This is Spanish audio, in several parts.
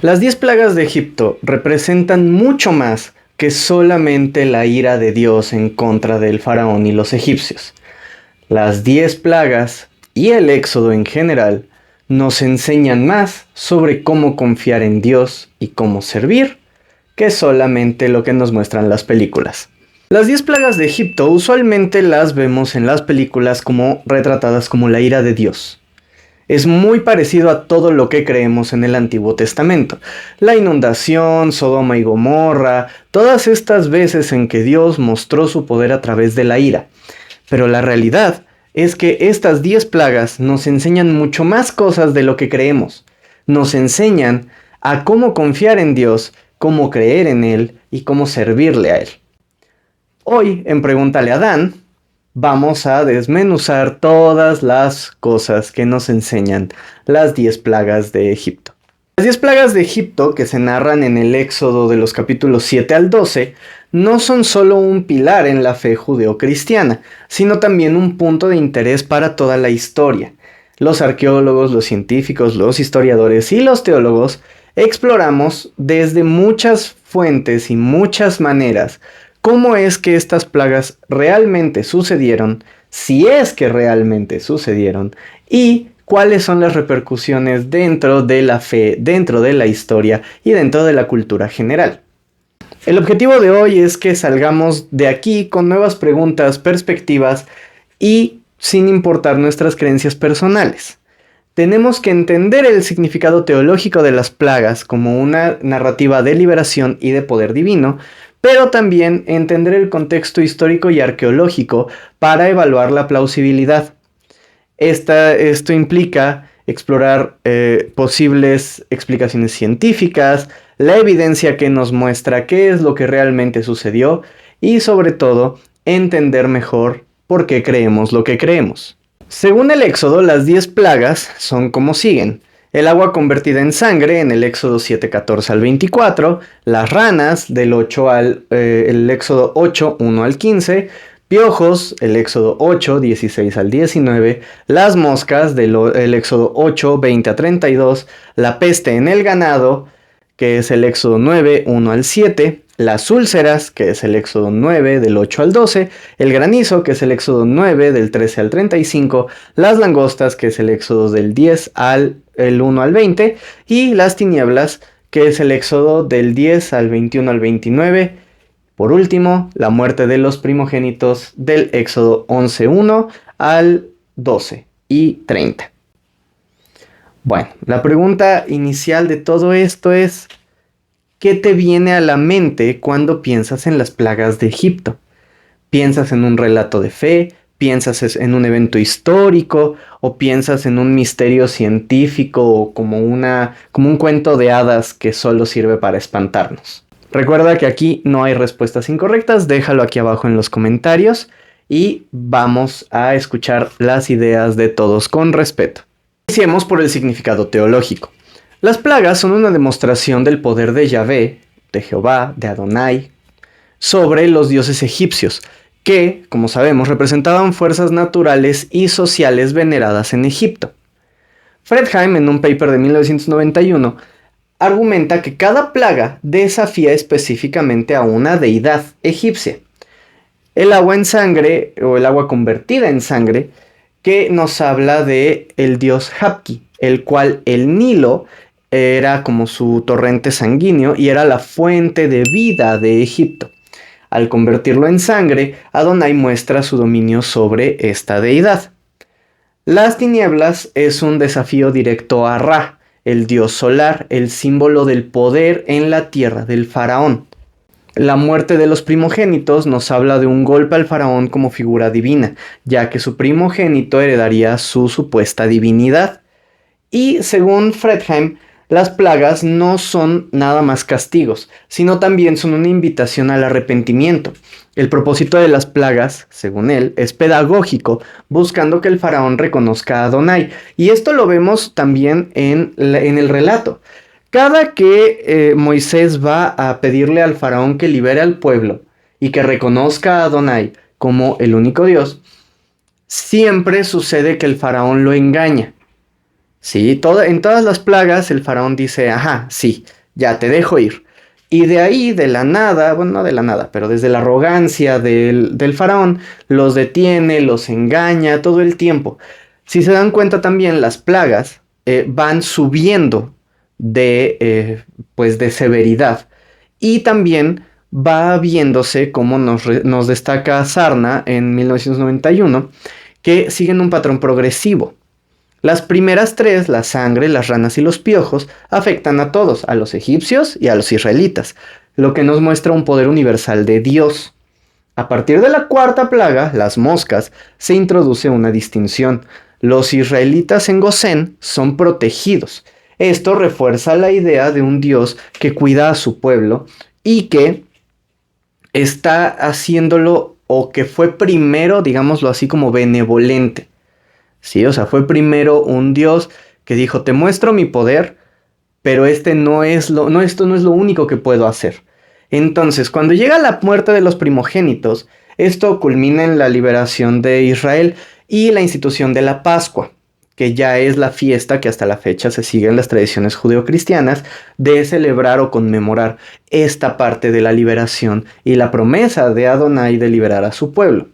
Las 10 plagas de Egipto representan mucho más que solamente la ira de Dios en contra del faraón y los egipcios. Las 10 plagas y el Éxodo en general nos enseñan más sobre cómo confiar en Dios y cómo servir que solamente lo que nos muestran las películas. Las 10 plagas de Egipto usualmente las vemos en las películas como retratadas como la ira de Dios. Es muy parecido a todo lo que creemos en el Antiguo Testamento. La inundación, Sodoma y Gomorra, todas estas veces en que Dios mostró su poder a través de la ira. Pero la realidad es que estas 10 plagas nos enseñan mucho más cosas de lo que creemos. Nos enseñan a cómo confiar en Dios, cómo creer en Él y cómo servirle a Él. Hoy, en Pregúntale a Dan, vamos a desmenuzar todas las cosas que nos enseñan las 10 plagas de Egipto. Las 10 plagas de Egipto, que se narran en el Éxodo de los capítulos 7 al 12, no son solo un pilar en la fe judeocristiana, sino también un punto de interés para toda la historia. Los arqueólogos, los científicos, los historiadores y los teólogos exploramos desde muchas fuentes y muchas maneras cómo es que estas plagas realmente sucedieron, si es que realmente sucedieron, y cuáles son las repercusiones dentro de la fe, dentro de la historia y dentro de la cultura general. El objetivo de hoy es que salgamos de aquí con nuevas preguntas, perspectivas y sin importar nuestras creencias personales. Tenemos que entender el significado teológico de las plagas como una narrativa de liberación y de poder divino, pero también entender el contexto histórico y arqueológico para evaluar la plausibilidad. Esto implica explorar posibles explicaciones científicas, la evidencia que nos muestra qué es lo que realmente sucedió y sobre todo entender mejor por qué creemos lo que creemos. Según el Éxodo, las 10 plagas son como siguen. El agua convertida en sangre en el Éxodo 7:14 al 24, las ranas del el Éxodo 8, 1 al 15, piojos, el Éxodo 8, 16 al 19, las moscas del Éxodo 8, 20 a 32, la peste en el ganado, que es el Éxodo 9, 1 al 7, las úlceras, que es el Éxodo 9 del 8 al 12, el granizo, que es el Éxodo 9 del 13 al 35, las langostas, que es el Éxodo del 10 al 1 al 20, y las tinieblas, que es el Éxodo del 10 al 21 al 29. Por último, la muerte de los primogénitos del Éxodo 11:1 al 12 y 30. Bueno, la pregunta inicial de todo esto es: ¿qué te viene a la mente cuando piensas en las plagas de Egipto? ¿Piensas en un relato de fe? ¿Piensas en un evento histórico? ¿O piensas en un misterio científico o como un cuento de hadas que solo sirve para espantarnos? Recuerda que aquí no hay respuestas incorrectas, déjalo aquí abajo en los comentarios y vamos a escuchar las ideas de todos con respeto. Iniciemos por el significado teológico. Las plagas son una demostración del poder de Yahvé, de Jehová, de Adonai, sobre los dioses egipcios, que, como sabemos, representaban fuerzas naturales y sociales veneradas en Egipto. Fredheim, en un paper de 1991, argumenta que cada plaga desafía específicamente a una deidad egipcia. El agua en sangre, o el agua convertida en sangre, que nos habla de el dios Hapki, el cual el Nilo era como su torrente sanguíneo y era la fuente de vida de Egipto. Al convertirlo en sangre, Adonai muestra su dominio sobre esta deidad. Las tinieblas es un desafío directo a Ra, el dios solar, el símbolo del poder en la tierra del faraón. La muerte de los primogénitos nos habla de un golpe al faraón como figura divina, ya que su primogénito heredaría su supuesta divinidad. Y según Fredheim, las plagas no son nada más castigos, sino también son una invitación al arrepentimiento. El propósito de las plagas, según él, es pedagógico, buscando que el faraón reconozca a Adonai. Y esto lo vemos también en el relato. Cada que Moisés va a pedirle al faraón que libere al pueblo y que reconozca a Adonai como el único Dios, siempre sucede que el faraón lo engaña. Sí, en todas las plagas el faraón dice, ajá, sí, ya te dejo ir. Y de ahí, de la nada, bueno, no de la nada, pero desde la arrogancia del faraón, los detiene, los engaña todo el tiempo. Si se dan cuenta también, las plagas van subiendo pues de severidad. Y también va viéndose, como nos destaca Sarna en 1991, que siguen un patrón progresivo. Las primeras tres, la sangre, las ranas y los piojos, afectan a todos, a los egipcios y a los israelitas, lo que nos muestra un poder universal de Dios. A partir de la cuarta plaga, las moscas, se introduce una distinción. Los israelitas en Gosén son protegidos. Esto refuerza la idea de un Dios que cuida a su pueblo y que está haciéndolo, o que fue primero, digámoslo así, como benevolente. Sí, o sea, fue primero un Dios que dijo, te muestro mi poder, pero esto no es lo único que puedo hacer. Entonces, cuando llega la muerte de los primogénitos, esto culmina en la liberación de Israel y la institución de la Pascua, que ya es la fiesta que hasta la fecha se sigue en las tradiciones judeocristianas de celebrar o conmemorar esta parte de la liberación y la promesa de Adonai de liberar a su pueblo.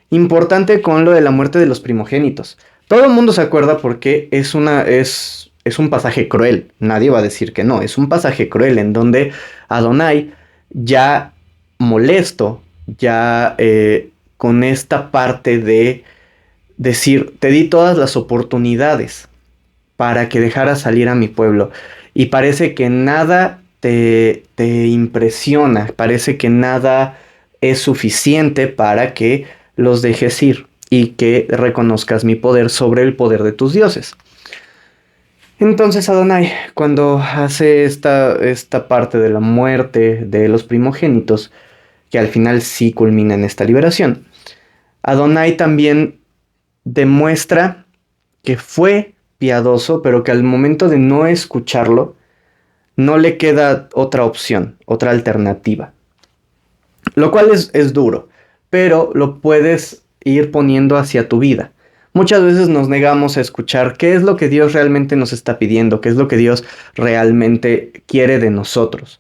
Importante con lo de la muerte de los primogénitos. Todo el mundo se acuerda porque es un pasaje cruel. Nadie va a decir que no. Es un pasaje cruel en donde Adonai, ya molesto, ya con esta parte de decir, te di todas las oportunidades para que dejaras salir a mi pueblo. Y parece que nada te impresiona. Parece que nada es suficiente para que los dejes ir y que reconozcas mi poder sobre el poder de tus dioses. Entonces Adonai, cuando hace esta parte de la muerte de los primogénitos, que al final sí culmina en esta liberación, Adonai también demuestra que fue piadoso, pero que al momento de no escucharlo, no le queda otra opción, otra alternativa. Lo cual es duro, pero lo puedes ir poniendo hacia tu vida. Muchas veces nos negamos a escuchar qué es lo que Dios realmente nos está pidiendo, qué es lo que Dios realmente quiere de nosotros,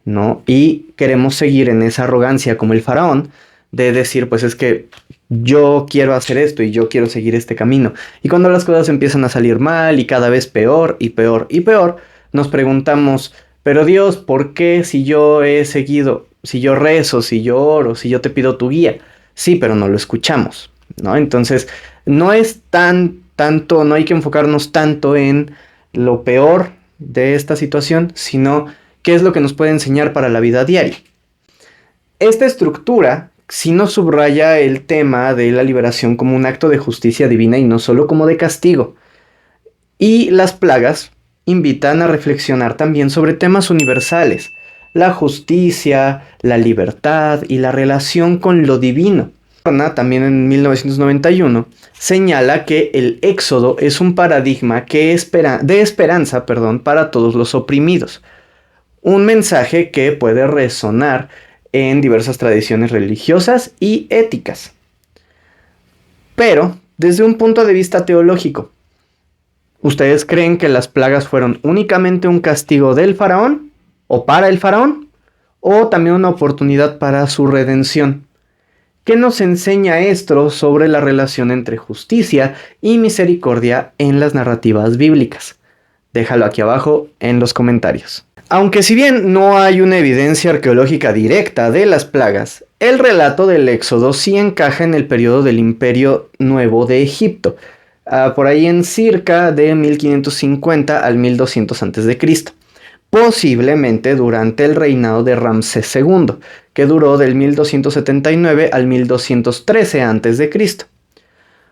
¿no? Y queremos seguir en esa arrogancia como el faraón de decir, pues es que yo quiero hacer esto y yo quiero seguir este camino. Y cuando las cosas empiezan a salir mal y cada vez peor y peor y peor, nos preguntamos, pero Dios, ¿por qué si yo he seguido, si yo rezo, si yo oro, si yo te pido tu guía? Sí, pero no lo escuchamos, ¿no? Entonces, no es tanto, no hay que enfocarnos tanto en lo peor de esta situación, sino qué es lo que nos puede enseñar para la vida diaria. Esta estructura sí nos subraya el tema de la liberación como un acto de justicia divina y no solo como de castigo. Y las plagas invitan a reflexionar también sobre temas universales, la justicia, la libertad y la relación con lo divino. También en 1991 señala que el éxodo es un paradigma de esperanza, para todos los oprimidos. Un mensaje que puede resonar en diversas tradiciones religiosas y éticas. Pero, desde un punto de vista teológico, ¿ustedes creen que las plagas fueron únicamente un castigo del faraón o para el faraón? ¿O también una oportunidad para su redención? ¿Qué nos enseña esto sobre la relación entre justicia y misericordia en las narrativas bíblicas? Déjalo aquí abajo en los comentarios. Aunque si bien no hay una evidencia arqueológica directa de las plagas, el relato del Éxodo sí encaja en el periodo del Imperio Nuevo de Egipto, por ahí en circa de 1550 al 1200 a.C., posiblemente durante el reinado de Ramsés II, que duró del 1279 al 1213 a.C.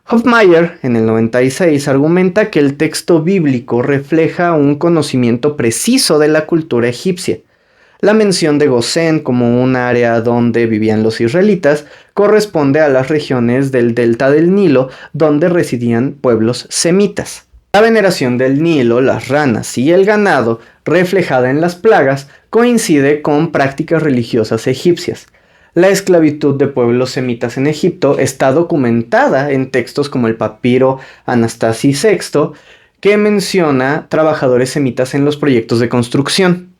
Hofmeier, en el 96, argumenta que el texto bíblico refleja un conocimiento preciso de la cultura egipcia. La mención de Gosén como un área donde vivían los israelitas corresponde a las regiones del delta del Nilo donde residían pueblos semitas. La veneración del Nilo, las ranas y el ganado, reflejada en las plagas, coincide con prácticas religiosas egipcias. La esclavitud de pueblos semitas en Egipto está documentada en textos como el papiro Anastasi VI, que menciona trabajadores semitas en los proyectos de construcción.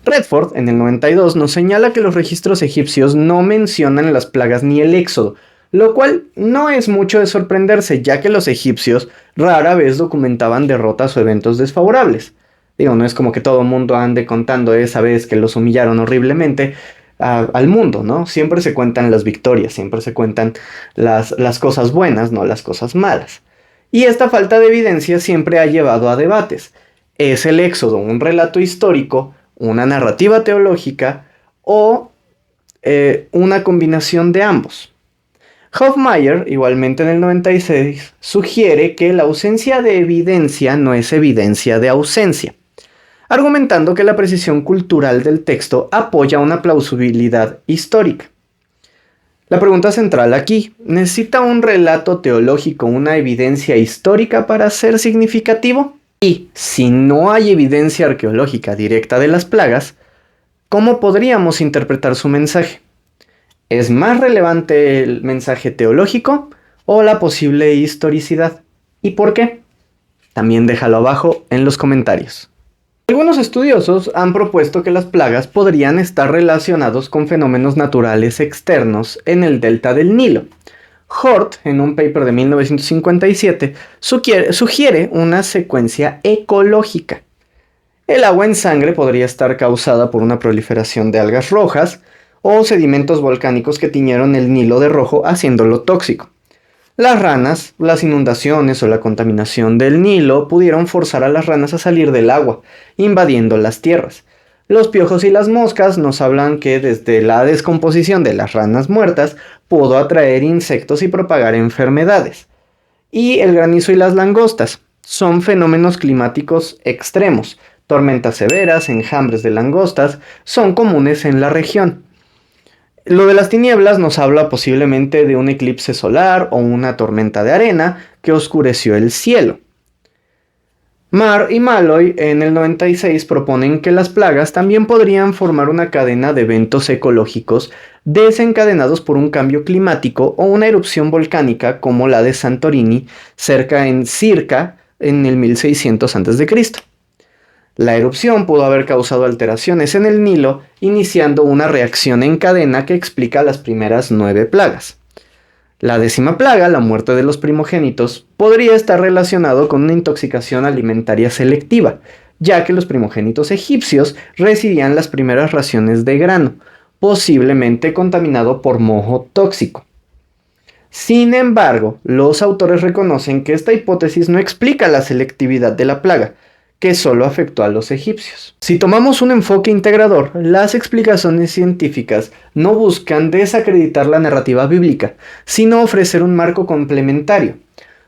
Redford, en el 92, nos señala que los registros egipcios no mencionan las plagas ni el éxodo, lo cual no es mucho de sorprenderse, ya que los egipcios rara vez documentaban derrotas o eventos desfavorables. Digo, no es como que todo el mundo ande contando esa vez que los humillaron horriblemente al mundo, ¿no? Siempre se cuentan las victorias, siempre se cuentan las cosas buenas, no las cosas malas. Y esta falta de evidencia siempre ha llevado a debates. ¿Es el éxodo un relato histórico, una narrativa teológica o una combinación de ambos? Hofmeier, igualmente en el 96, sugiere que la ausencia de evidencia no es evidencia de ausencia, argumentando que la precisión cultural del texto apoya una plausibilidad histórica. La pregunta central aquí: ¿necesita un relato teológico una evidencia histórica para ser significativo? Y si no hay evidencia arqueológica directa de las plagas, ¿cómo podríamos interpretar su mensaje? ¿Es más relevante el mensaje teológico o la posible historicidad? ¿Y por qué? También déjalo abajo en los comentarios. Algunos estudiosos han propuesto que las plagas podrían estar relacionados con fenómenos naturales externos en el delta del Nilo. Hort, en un paper de 1957, sugiere una secuencia ecológica. El agua en sangre podría estar causada por una proliferación de algas rojas o sedimentos volcánicos que tiñeron el Nilo de rojo, haciéndolo tóxico. Las ranas, las inundaciones o la contaminación del Nilo pudieron forzar a las ranas a salir del agua, invadiendo las tierras. Los piojos y las moscas nos hablan que desde la descomposición de las ranas muertas pudo atraer insectos y propagar enfermedades. Y el granizo y las langostas son fenómenos climáticos extremos. Tormentas severas, enjambres de langostas son comunes en la región. Lo de las tinieblas nos habla posiblemente de un eclipse solar o una tormenta de arena que oscureció el cielo. Marr y Malloy en el 96 proponen que las plagas también podrían formar una cadena de eventos ecológicos desencadenados por un cambio climático o una erupción volcánica como la de Santorini cerca en Circa en el 1600 a.C. La erupción pudo haber causado alteraciones en el Nilo, iniciando una reacción en cadena que explica las primeras 9 plagas. La 10ª plaga, la muerte de los primogénitos, podría estar relacionado con una intoxicación alimentaria selectiva, ya que los primogénitos egipcios recibían las primeras raciones de grano, posiblemente contaminado por moho tóxico. Sin embargo, los autores reconocen que esta hipótesis no explica la selectividad de la plaga, que solo afectó a los egipcios. Si tomamos un enfoque integrador, las explicaciones científicas no buscan desacreditar la narrativa bíblica, sino ofrecer un marco complementario.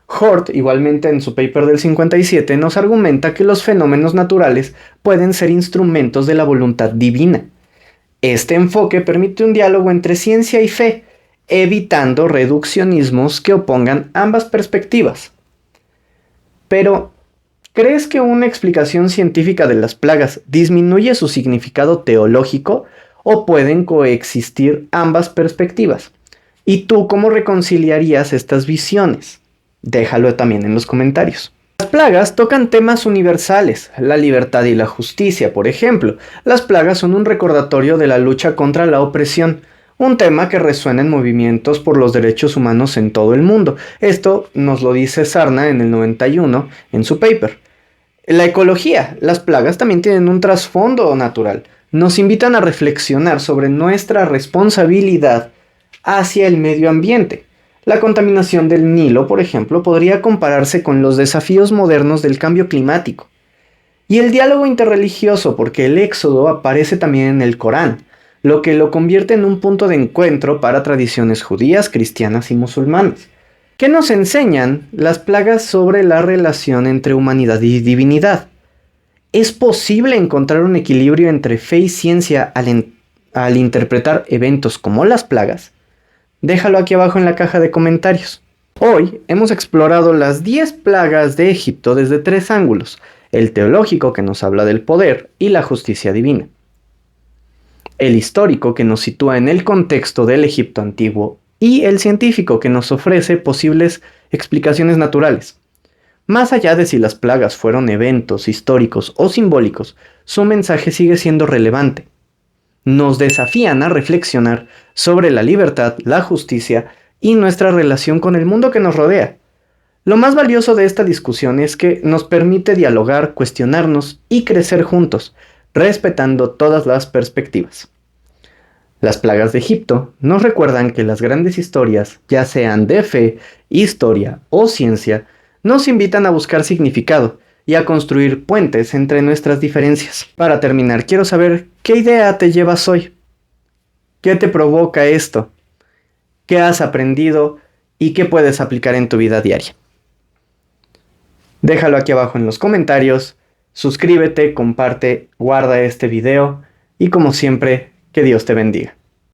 Hort, igualmente en su paper del 57, nos argumenta que los fenómenos naturales pueden ser instrumentos de la voluntad divina. Este enfoque permite un diálogo entre ciencia y fe, evitando reduccionismos que opongan ambas perspectivas. Pero, ¿crees que una explicación científica de las plagas disminuye su significado teológico o pueden coexistir ambas perspectivas? ¿Y tú cómo reconciliarías estas visiones? Déjalo también en los comentarios. Las plagas tocan temas universales, la libertad y la justicia, por ejemplo. Las plagas son un recordatorio de la lucha contra la opresión, un tema que resuena en movimientos por los derechos humanos en todo el mundo. Esto nos lo dice Sarna en el 91 en su paper. La ecología, las plagas también tienen un trasfondo natural. Nos invitan a reflexionar sobre nuestra responsabilidad hacia el medio ambiente. La contaminación del Nilo, por ejemplo, podría compararse con los desafíos modernos del cambio climático. Y el diálogo interreligioso, porque el Éxodo aparece también en el Corán, lo que lo convierte en un punto de encuentro para tradiciones judías, cristianas y musulmanas. ¿Qué nos enseñan las plagas sobre la relación entre humanidad y divinidad? ¿Es posible encontrar un equilibrio entre fe y ciencia al interpretar eventos como las plagas? Déjalo aquí abajo en la caja de comentarios. Hoy hemos explorado las 10 plagas de Egipto desde 3 ángulos: el teológico, que nos habla del poder y la justicia divina; el histórico, que nos sitúa en el contexto del Egipto antiguo y el científico, que nos ofrece posibles explicaciones naturales. Más allá de si las plagas fueron eventos históricos o simbólicos, su mensaje sigue siendo relevante. Nos desafían a reflexionar sobre la libertad, la justicia y nuestra relación con el mundo que nos rodea. Lo más valioso de esta discusión es que nos permite dialogar, cuestionarnos y crecer juntos, respetando todas las perspectivas. Las plagas de Egipto nos recuerdan que las grandes historias, ya sean de fe, historia o ciencia, nos invitan a buscar significado y a construir puentes entre nuestras diferencias. Para terminar, quiero saber qué idea te llevas hoy. ¿Qué te provoca esto? ¿Qué has aprendido y qué puedes aplicar en tu vida diaria? Déjalo aquí abajo en los comentarios, suscríbete, comparte, guarda este video y como siempre, que Dios te bendiga.